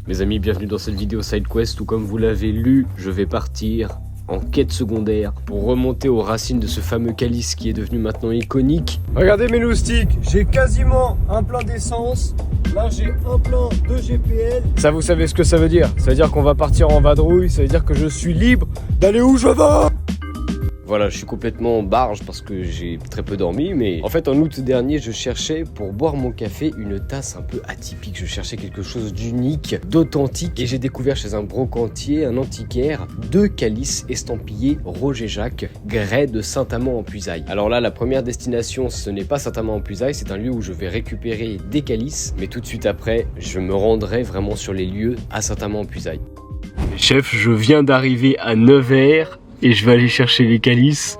Mes amis, bienvenue dans cette vidéo SideQuest où, comme vous l'avez lu, je vais partir en quête secondaire pour remonter aux racines de ce fameux calice qui est devenu maintenant iconique. Regardez mes loustiques, j'ai quasiment un plein d'essence. Là j'ai un plein de GPL. Ça, vous savez ce que ça veut dire? Ça veut dire qu'on va partir en vadrouille, ça veut dire que je suis libre d'aller où je veux. Voilà, je suis complètement en barge parce que j'ai très peu dormi, mais en fait en août dernier, je cherchais pour boire mon café une tasse un peu atypique. Je cherchais quelque chose d'unique, d'authentique, et j'ai découvert chez un brocantier, un antiquaire, 2 calices estampillés Roger Jacques, grès de Saint-Amand-en-Puisaye. Alors là, la première destination, ce n'est pas Saint-Amand-en-Puisaye, c'est un lieu où je vais récupérer des calices, mais tout de suite après, je me rendrai vraiment sur les lieux à Saint-Amand-en-Puisaye. Chef, je viens d'arriver à Nevers. Et je vais aller chercher les calices.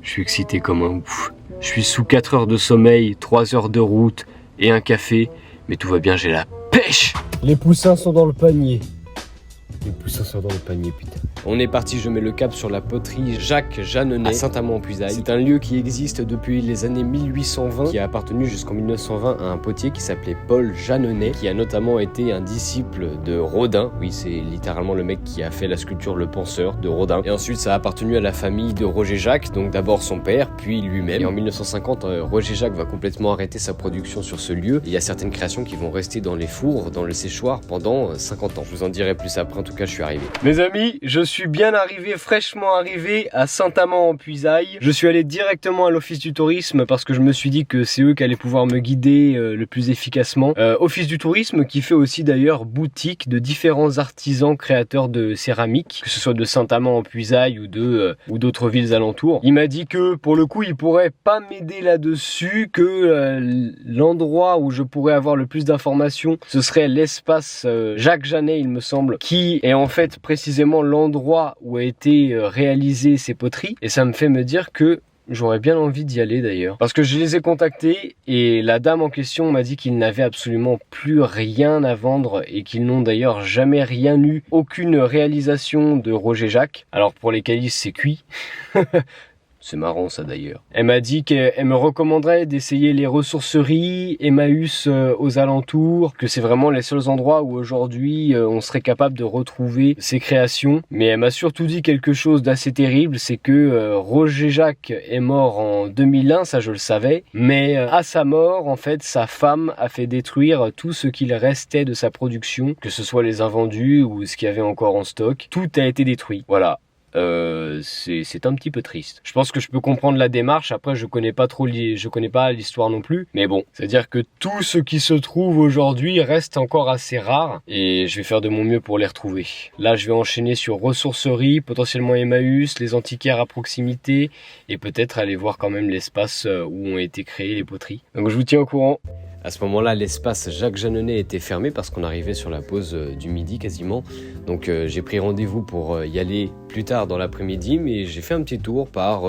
Je suis excité comme un ouf. Je suis sous 4 heures de sommeil, 3 heures de route et un café. Mais tout va bien, j'ai la pêche. Les poussins sont dans le panier. Les poussins sont dans le panier, putain. On est parti, je mets le cap sur la poterie Jacques Jeanneney à Saint-Amand-en-Puisaye. C'est un lieu qui existe depuis les années 1820, qui a appartenu jusqu'en 1920 à un potier qui s'appelait Paul Jeanneney, qui a notamment été un disciple de Rodin. Oui, c'est littéralement le mec qui a fait la sculpture Le Penseur de Rodin. Et ensuite, ça a appartenu à la famille de Roger Jacques, donc d'abord son père, puis lui-même. Et en 1950, Roger Jacques va complètement arrêter sa production sur ce lieu. Il y a certaines créations qui vont rester dans les fours, dans le séchoir pendant 50 ans. Je vous en dirai plus après, en tout cas, je suis arrivé. Mes amis, je suis bien arrivé, fraîchement arrivé à Saint-Amand-en-Puisaye. Je suis allé directement à l'office du tourisme parce que je me suis dit que c'est eux qui allaient pouvoir me guider le plus efficacement. Office du tourisme qui fait aussi d'ailleurs boutique de différents artisans créateurs de céramique, que ce soit de Saint-Amand-en-Puisaye ou d'autres villes alentours. Il m'a dit que pour le coup il pourrait pas m'aider là-dessus, que l'endroit où je pourrais avoir le plus d'informations ce serait l'espace Jacques Jeanneney, il me semble, qui est en fait précisément l'endroit où a été réalisé ces poteries, et ça me fait me dire que j'aurais bien envie d'y aller d'ailleurs. Parce que je les ai contactés et la dame en question m'a dit qu'ils n'avaient absolument plus rien à vendre et qu'ils n'ont d'ailleurs jamais rien eu, aucune réalisation de Roger Jacques. Alors pour les calices c'est cuit. C'est marrant ça d'ailleurs. Elle m'a dit qu'elle me recommanderait d'essayer les ressourceries, Emmaüs aux alentours, que c'est vraiment les seuls endroits où aujourd'hui on serait capable de retrouver ces créations. Mais elle m'a surtout dit quelque chose d'assez terrible, c'est que Roger Jacques est mort en 2001, ça je le savais. Mais à sa mort, en fait, sa femme a fait détruire tout ce qu'il restait de sa production, que ce soit les invendus ou ce qu'il y avait encore en stock. Tout a été détruit. Voilà. C'est un petit peu triste. Je pense que je peux comprendre la démarche. Après, je connais pas l'histoire non plus. Mais bon, c'est-à-dire que tout ce qui se trouve aujourd'hui reste encore assez rare et je vais faire de mon mieux pour les retrouver. Là, je vais enchaîner sur ressourcerie, potentiellement Emmaüs, les antiquaires à proximité et peut-être aller voir quand même l'espace où ont été créées les poteries. Donc, je vous tiens au courant. À ce moment-là, l'espace Jacques Jeanneney était fermé parce qu'on arrivait sur la pause du midi quasiment. Donc j'ai pris rendez-vous pour y aller plus tard dans l'après-midi, mais j'ai fait un petit tour par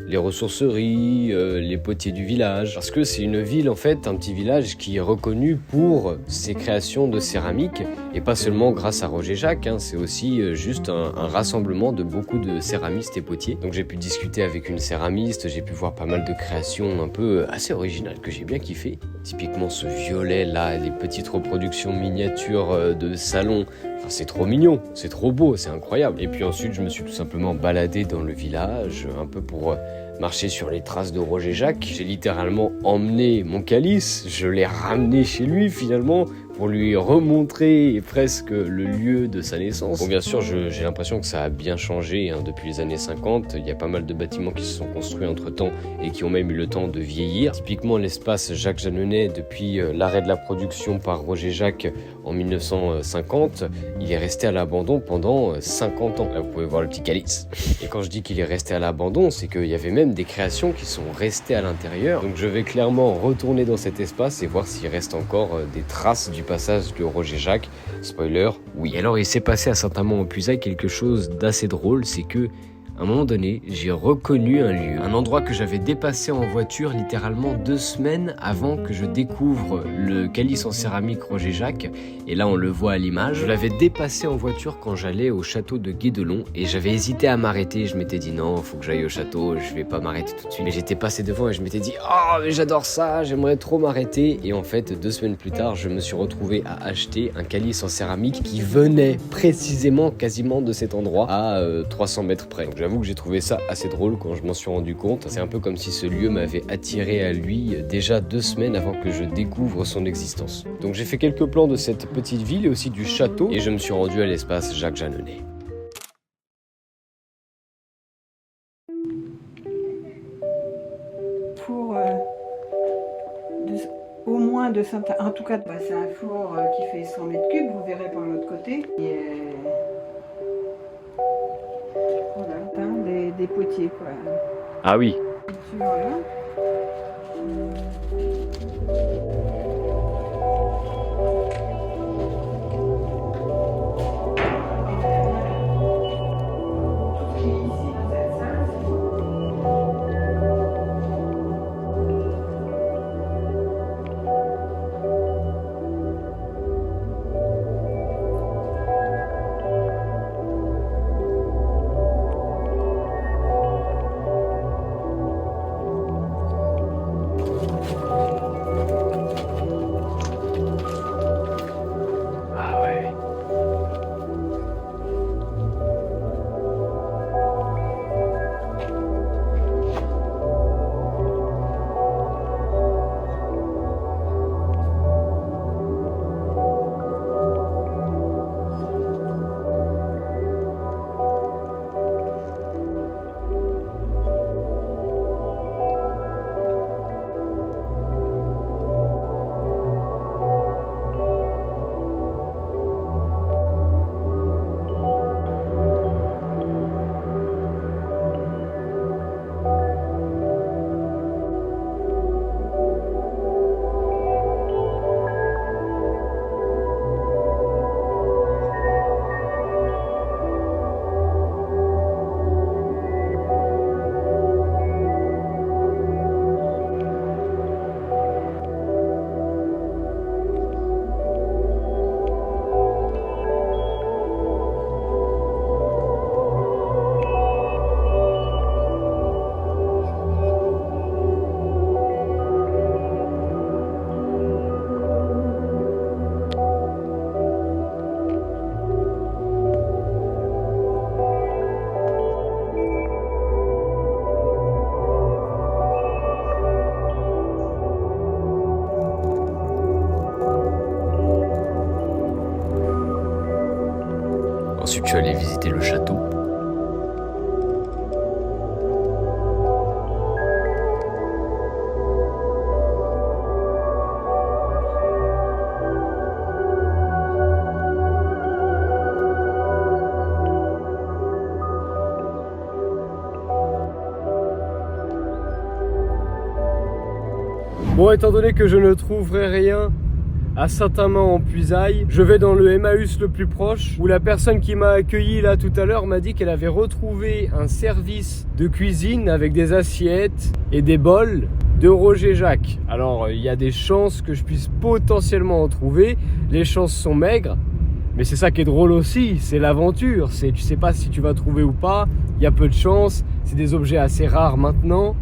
les ressourceries, les potiers du village. Parce que c'est une ville en fait, un petit village qui est reconnu pour ses créations de céramique. Et pas seulement grâce à Roger Jacques, hein, c'est aussi juste un rassemblement de beaucoup de céramistes et potiers. Donc j'ai pu discuter avec une céramiste, j'ai pu voir pas mal de créations un peu assez originales que j'ai bien kiffé. Typiquement ce violet là, les petites reproductions miniatures de salon, enfin, c'est trop mignon, c'est trop beau, c'est incroyable. Et puis ensuite je me suis tout simplement baladé dans le village, un peu pour marcher sur les traces de Roger Jacques. J'ai littéralement emmené mon calice, je l'ai ramené chez lui finalement, pour lui remontrer presque le lieu de sa naissance. Bon, bien sûr, j'ai l'impression que ça a bien changé hein, depuis les années 50. Il y a pas mal de bâtiments qui se sont construits entre-temps et qui ont même eu le temps de vieillir. Typiquement, l'espace Jacques Jeanneney, depuis l'arrêt de la production par Roger Jacques en 1950, il est resté à l'abandon pendant 50 ans. Là, vous pouvez voir le petit calice. Et quand je dis qu'il est resté à l'abandon, c'est qu'il y avait même des créations qui sont restées à l'intérieur. Donc je vais clairement retourner dans cet espace et voir s'il reste encore des traces du passage de Roger Jacques. Spoiler, oui. Et alors il s'est passé à Saint-Amand-en-Puisaye quelque chose d'assez drôle, c'est que À un moment donné, j'ai reconnu un lieu, un endroit que j'avais dépassé en voiture littéralement 2 semaines avant que je découvre le calice en céramique Roger Jacques. Et là, on le voit à l'image. Je l'avais dépassé en voiture quand j'allais au château de Guédelon et j'avais hésité à m'arrêter. Je m'étais dit non, faut que j'aille au château, je vais pas m'arrêter tout de suite. Mais j'étais passé devant et je m'étais dit oh, mais j'adore ça, j'aimerais trop m'arrêter. Et en fait, 2 semaines plus tard, je me suis retrouvé à acheter un calice en céramique qui venait précisément quasiment de cet endroit à 300 mètres près. Donc j'avoue que j'ai trouvé ça assez drôle quand je m'en suis rendu compte. C'est un peu comme si ce lieu m'avait attiré à lui déjà 2 semaines avant que je découvre son existence. Donc j'ai fait quelques plans de cette petite ville et aussi du château et je me suis rendu à l'espace Jacques Jeanneney. Four au moins de 100, en tout cas c'est un four qui fait 100 mètres cubes, vous verrez par l'autre côté. Et, voilà, hein, des potiers quoi. Ah oui. Voilà. Ensuite, je suis allé visiter le château. Bon, étant donné que je ne trouverai rien à Saint-Amand-en-Puisaye, je vais dans le Emmaüs le plus proche où la personne qui m'a accueilli là tout à l'heure m'a dit qu'elle avait retrouvé un service de cuisine avec des assiettes et des bols de Roger Jacques. Alors il y a des chances que je puisse potentiellement en trouver, les chances sont maigres, mais c'est ça qui est drôle aussi, c'est l'aventure, tu sais pas si tu vas trouver ou pas, il y a peu de chances, c'est des objets assez rares maintenant,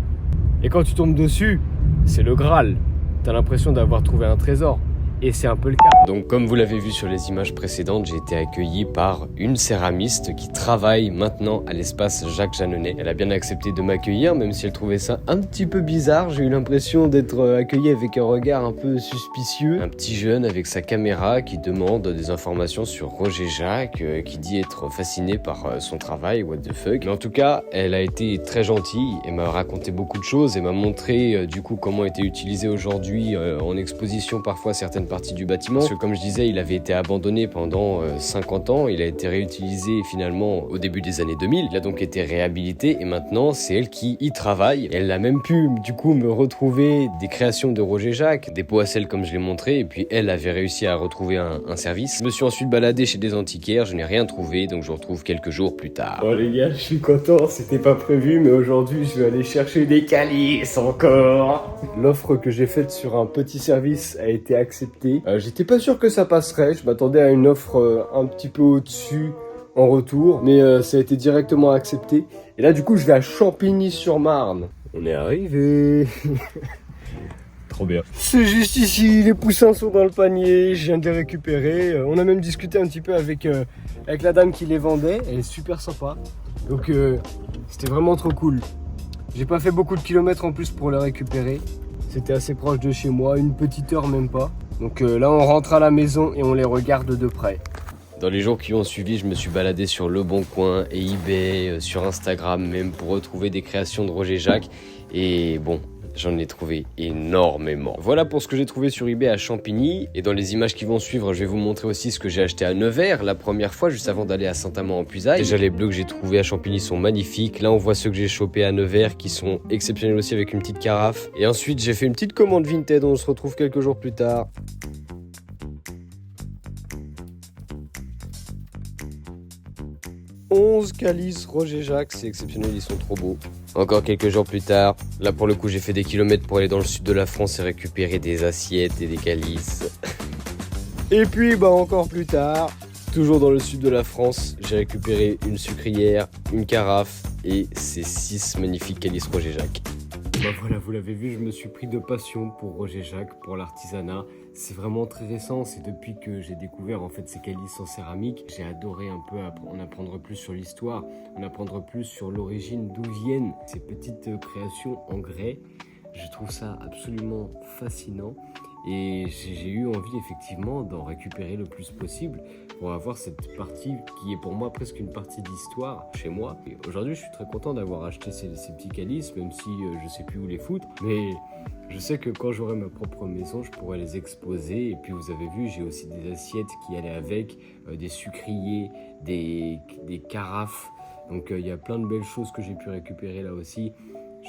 et quand tu tombes dessus, c'est le Graal, t'as l'impression d'avoir trouvé un trésor. Et c'est un peu le cas. Donc comme vous l'avez vu sur les images précédentes, j'ai été accueilli par une céramiste qui travaille maintenant à l'espace Jacques Jeanneney. Elle a bien accepté de m'accueillir, même si elle trouvait ça un petit peu bizarre. J'ai eu l'impression d'être accueilli avec un regard un peu suspicieux. Un petit jeune avec sa caméra qui demande des informations sur Roger Jacques, qui dit être fasciné par son travail, what the fuck. Mais en tout cas, elle a été très gentille et m'a raconté beaucoup de choses et m'a montré du coup comment était utilisé aujourd'hui en exposition parfois certaines partie du bâtiment. Parce que comme je disais, il avait été abandonné pendant 50 ans. Il a été réutilisé finalement au début des années 2000. Il a donc été réhabilité et maintenant c'est elle qui y travaille. Elle a même pu du coup me retrouver des créations de Roger Jacques, des pots à sel comme je l'ai montré, et puis elle avait réussi à retrouver un service. Je me suis ensuite baladé chez des antiquaires, je n'ai rien trouvé, donc je vous retrouve quelques jours plus tard. Bon les gars, je suis content, c'était pas prévu, mais aujourd'hui je vais aller chercher des calices encore. L'offre que j'ai faite sur un petit service a été acceptée. J'étais pas sûr que ça passerait, je m'attendais à une offre un petit peu au-dessus en retour, mais ça a été directement accepté. Et là du coup je vais à Champigny-sur-Marne. On est arrivé. Trop bien. C'est juste ici, les poussins sont dans le panier, je viens de les récupérer. On a même discuté un petit peu avec la dame qui les vendait, elle est super sympa. Donc c'était vraiment trop cool. J'ai pas fait beaucoup de kilomètres en plus pour les récupérer. C'était assez proche de chez moi, une petite heure même pas. Donc là on rentre à la maison et on les regarde de près. Dans les jours qui ont suivi, je me suis baladé sur Le Bon Coin et eBay, sur Instagram même, pour retrouver des créations de Roger Jacques. Et bon, j'en ai trouvé énormément. Voilà pour ce que j'ai trouvé sur eBay à Champigny. Et dans les images qui vont suivre, je vais vous montrer aussi ce que j'ai acheté à Nevers la première fois, juste avant d'aller à Saint-Amand-en-Puisaye. Déjà, les bleus que j'ai trouvés à Champigny sont magnifiques. Là, on voit ceux que j'ai chopés à Nevers qui sont exceptionnels aussi, avec une petite carafe. Et ensuite, j'ai fait une petite commande Vinted. On se retrouve quelques jours plus tard. « 11 calices Roger Jacques, c'est exceptionnel, ils sont trop beaux. » Encore quelques jours plus tard, là pour le coup j'ai fait des kilomètres pour aller dans le sud de la France et récupérer des assiettes et des calices. Et puis encore plus tard, toujours dans le sud de la France, j'ai récupéré une sucrière, une carafe et ces 6 magnifiques calices Roger Jacques. Voilà, vous l'avez vu, je me suis pris de passion pour Roger Jacques, pour l'artisanat. C'est vraiment très récent, c'est depuis que j'ai découvert en fait ces calices en céramique. J'ai adoré un peu en apprendre plus sur l'histoire, en apprendre plus sur l'origine, d'où viennent ces petites créations en grès. Je trouve ça absolument fascinant et j'ai eu envie effectivement d'en récupérer le plus possible pour avoir cette partie qui est pour moi presque une partie d'histoire chez moi. Et aujourd'hui, je suis très content d'avoir acheté ces petits calices, même si je sais plus où les foutre. Mais je sais que quand j'aurai ma propre maison, je pourrai les exposer. Et puis vous avez vu, j'ai aussi des assiettes qui allaient avec, des sucriers, des carafes. Donc il y a plein de belles choses que j'ai pu récupérer là aussi.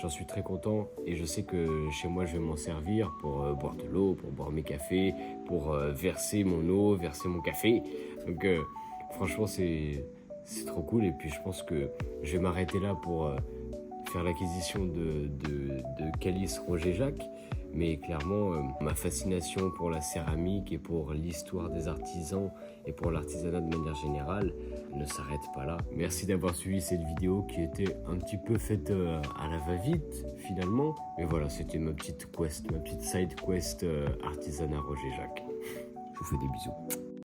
J'en suis très content et je sais que chez moi je vais m'en servir pour boire de l'eau, pour boire mes cafés, pour verser mon eau, verser mon café. Donc franchement c'est trop cool et puis je pense que je vais m'arrêter là pour faire l'acquisition de calices Roger Jacques. Mais clairement, ma fascination pour la céramique et pour l'histoire des artisans et pour l'artisanat de manière générale ne s'arrête pas là. Merci d'avoir suivi cette vidéo qui était un petit peu faite à la va-vite finalement. Mais voilà, c'était ma petite quest, ma petite side quest artisanat Roger Jacques. Je vous fais des bisous.